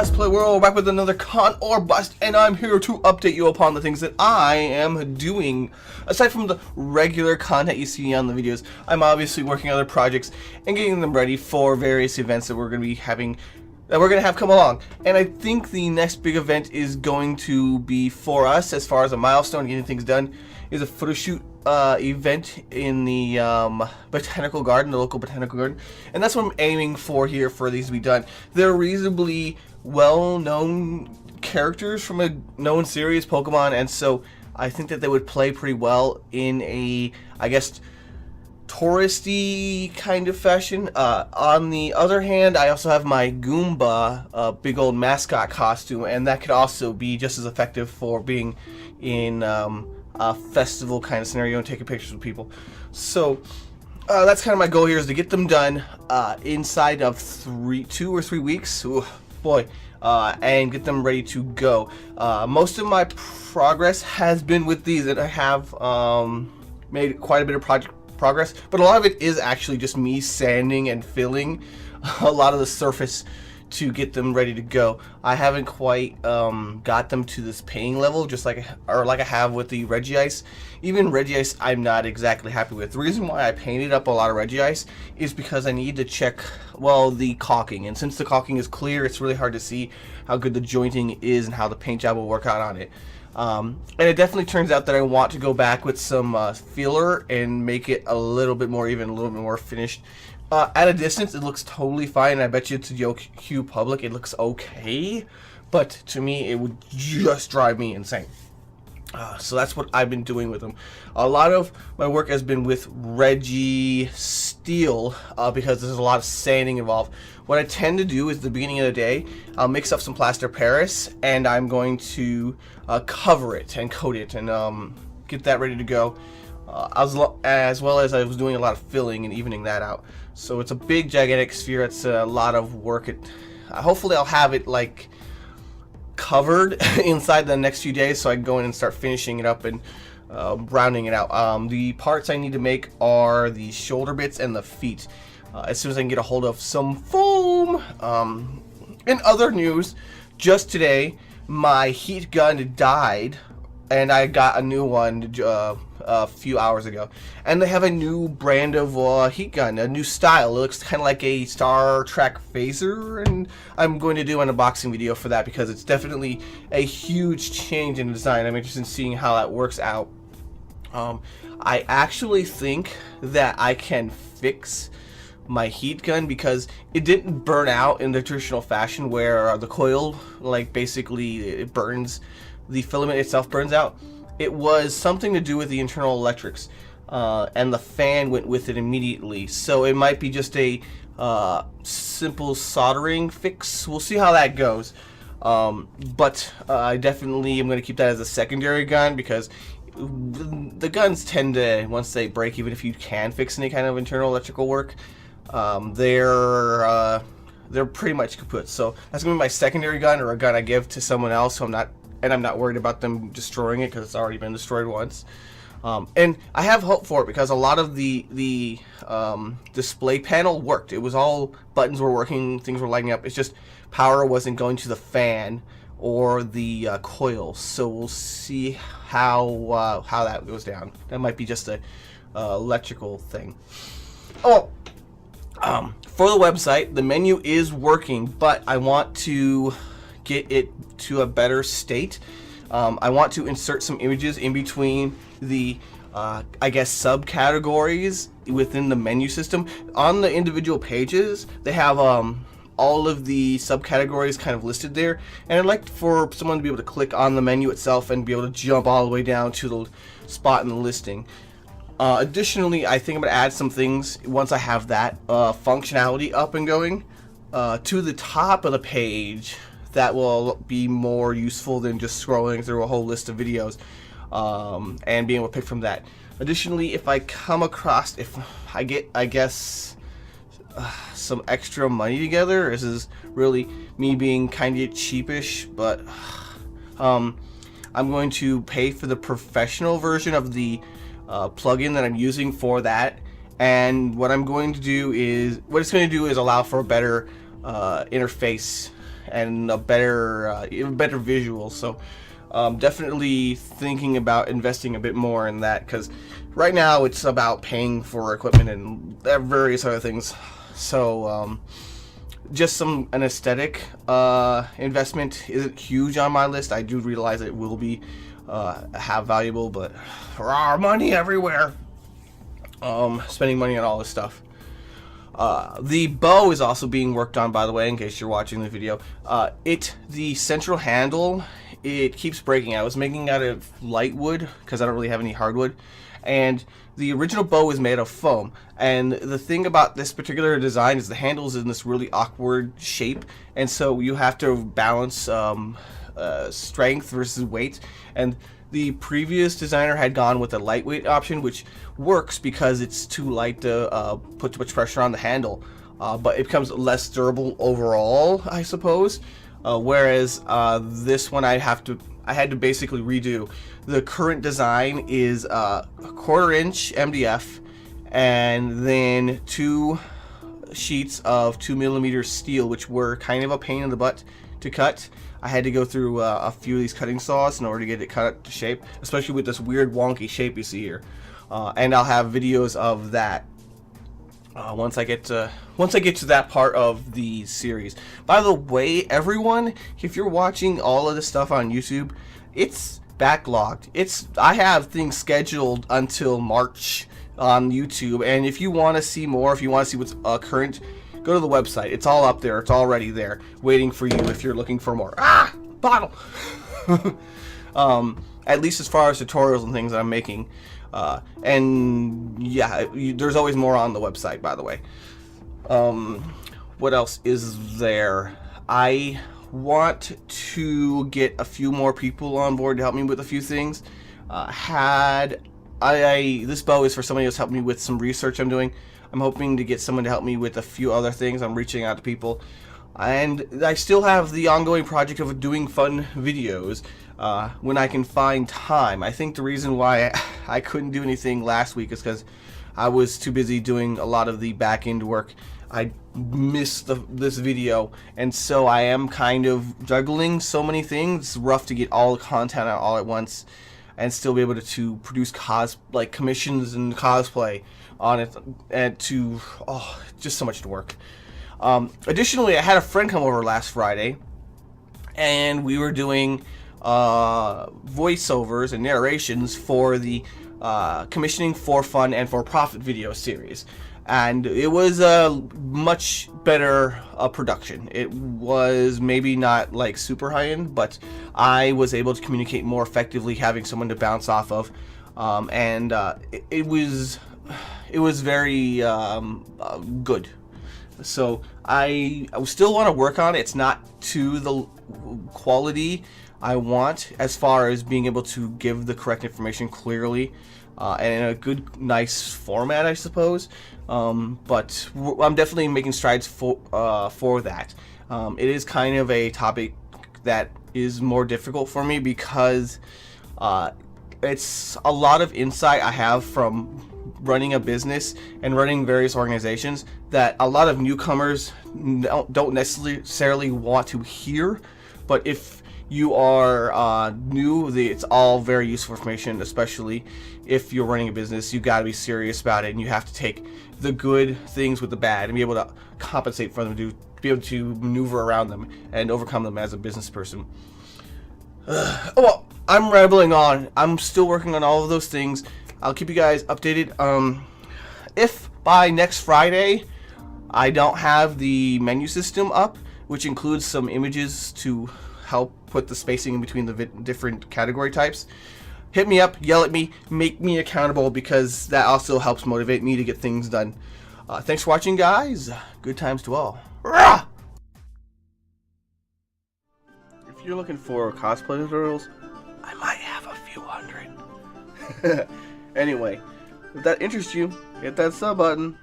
Let's Play World, back with another Con or Bust, and I'm here to update you upon the things that I am doing. Aside from the regular content you see on the videos, I'm obviously working on other projects and getting them ready for various events that we're going to be having, come along. And I think the next big event is going to be for us, as far as a milestone, getting things done, is a photo shoot event in the botanical garden, the local botanical garden, and that's what I'm aiming for here for these to be done. They're reasonably well-known characters from a known series, Pokemon, and so I think that they would play pretty well in a, I guess, touristy kind of fashion. On the other hand, I also have my Goomba, big old mascot costume, and that could also be just as effective for being in a festival kind of scenario and taking pictures with people. So that's kind of my goal here, is to get them done inside of 2 or 3 weeks. Ooh, boy. And get them ready to go. Most of my progress has been with these, and I have made quite a bit of progress, but a lot of it is actually just me sanding and filling a lot of the surface to get them ready to go. I haven't quite got them to this painting level, just like I have with the Regice. Even Regice I'm not exactly happy with. The reason why I painted up a lot of Regice is because I need to check, well, the caulking, and since the caulking is clear, it's really hard to see how good the jointing is and how the paint job will work out on it. And it definitely turns out that I want to go back with some filler and make it a little bit more even, a little bit more finished. At a distance, it looks totally fine. I bet you to Yoku Public, it looks okay, but to me, it would just drive me insane. So that's what I've been doing with them. A lot of my work has been with Regi Steel because there's a lot of sanding involved. What I tend to do is, at the beginning of the day, I'll mix up some plaster Paris, and I'm going to cover it and coat it and get that ready to go. As well as I was doing a lot of filling and evening that out. So it's a big gigantic sphere. It's a lot of work. Hopefully I'll have it like covered inside the next few days, so I can go in and start finishing it up and rounding it out. The parts I need to make are the shoulder bits and the feet. As soon as I can get a hold of some foam. In other news, just today my heat gun died, and I got a new one a few hours ago, and they have a new brand of heat gun, a new style. It looks kind of like a Star Trek phaser, and I'm going to do an unboxing video for that because it's definitely a huge change in design. I'm interested in seeing how that works out. I actually think that I can fix my heat gun because it didn't burn out in the traditional fashion where the coil, like, basically it burns, the filament itself burns out. It was something to do with the internal electrics, and the fan went with it immediately. So it might be just a simple soldering fix. We'll see how that goes. But I definitely am going to keep that as a secondary gun, because the guns tend to, once they break, even if you can fix any kind of internal electrical work, they're pretty much kaput. So that's going to be my secondary gun, or a gun I give to someone else, so I'm not worried about them destroying it, because it's already been destroyed once. And I have hope for it, because a lot of the display panel worked. It was all, buttons were working, things were lighting up. It's just power wasn't going to the fan or the coil. So we'll see how that goes down. That might be just a electrical thing. Oh, for the website, the menu is working, but I want to get it to a better state. I want to insert some images in between the I guess subcategories within the menu system. On the individual pages, they have all of the subcategories kind of listed there, and I'd like for someone to be able to click on the menu itself and be able to jump all the way down to the spot in the listing. Additionally, I think I'm going to add some things once I have that functionality up and going to the top of the page. That will be more useful than just scrolling through a whole list of videos and being able to pick from that. Additionally, if I come across, if I get, I guess, some extra money together, this is really me being kind of cheapish, but I'm going to pay for the professional version of the plugin that I'm using for that. And what I'm going to do is, what it's going to do is allow for a better interface and a better even better visual. So definitely thinking about investing a bit more in that, because right now it's about paying for equipment and various other things. So just an aesthetic investment isn't huge on my list. I do realize it will be have valuable, but money everywhere. Spending money on all this stuff. The bow is also being worked on, by the way, in case you're watching the video. The central handle, it keeps breaking. I was making out of light wood because I don't really have any hardwood, and the original bow is made of foam. And the thing about this particular design is the handle is in this really awkward shape, and so you have to balance strength versus weight. And the previous designer had gone with a lightweight option, which works because it's too light to put too much pressure on the handle, but it becomes less durable overall, I suppose. Whereas this one I had to basically redo. The current design is a 1/4 inch MDF and then 2 sheets of 2mm steel, which were kind of a pain in the butt to cut. I had to go through a few of these cutting saws in order to get it cut to shape, especially with this weird wonky shape you see here. And I'll have videos of that once I get to that part of the series. By the way, everyone, if you're watching all of this stuff on YouTube, it's backlogged. I have things scheduled until March on YouTube, and if you want to see more, if you want to see what's current, go to the website. It's all up there. It's already there, waiting for you if you're looking for more. Bottle. At least as far as tutorials and things that I'm making. And yeah, there's always more on the website, by the way. What else is there? I want to get a few more people on board to help me with a few things. This bow is for somebody who's helped me with some research I'm doing. I'm hoping to get someone to help me with a few other things. I'm reaching out to people. And I still have the ongoing project of doing fun videos when I can find time. I think the reason why I couldn't do anything last week is because I was too busy doing a lot of the back-end work. I missed this video, and so I am kind of juggling so many things. It's rough to get all the content out all at once and still be able to produce commissions and cosplay on it, and just so much to work. Additionally, I had a friend come over last Friday, and we were doing voiceovers and narrations for the Commissioning for Fun and for Profit video series, and it was a much better production. It was maybe not like super high-end, but I was able to communicate more effectively, having someone to bounce off of, and it was very good. So I still want to work on it. It's not to the quality I want as far as being able to give the correct information clearly and in a good, nice format, I suppose. But I'm definitely making strides for that. It is kind of a topic that is more difficult for me because it's a lot of insight I have from running a business and running various organizations that a lot of newcomers don't necessarily want to hear. But if you are new, it's all very useful information, especially if you're running a business. You got to be serious about it, and you have to take the good things with the bad and be able to compensate for them, to be able to maneuver around them and overcome them as a business person. Well, I'm rambling on. I'm still working on all of those things. I'll keep you guys updated. If by next Friday I don't have the menu system up, which includes some images to help put the spacing in between the different category types, hit me up, yell at me, make me accountable, because that also helps motivate me to get things done. Thanks for watching, guys. Good times to all. Rah! If you're looking for cosplay tutorials, I might have a few hundred. Anyway, if that interests you, hit that sub button.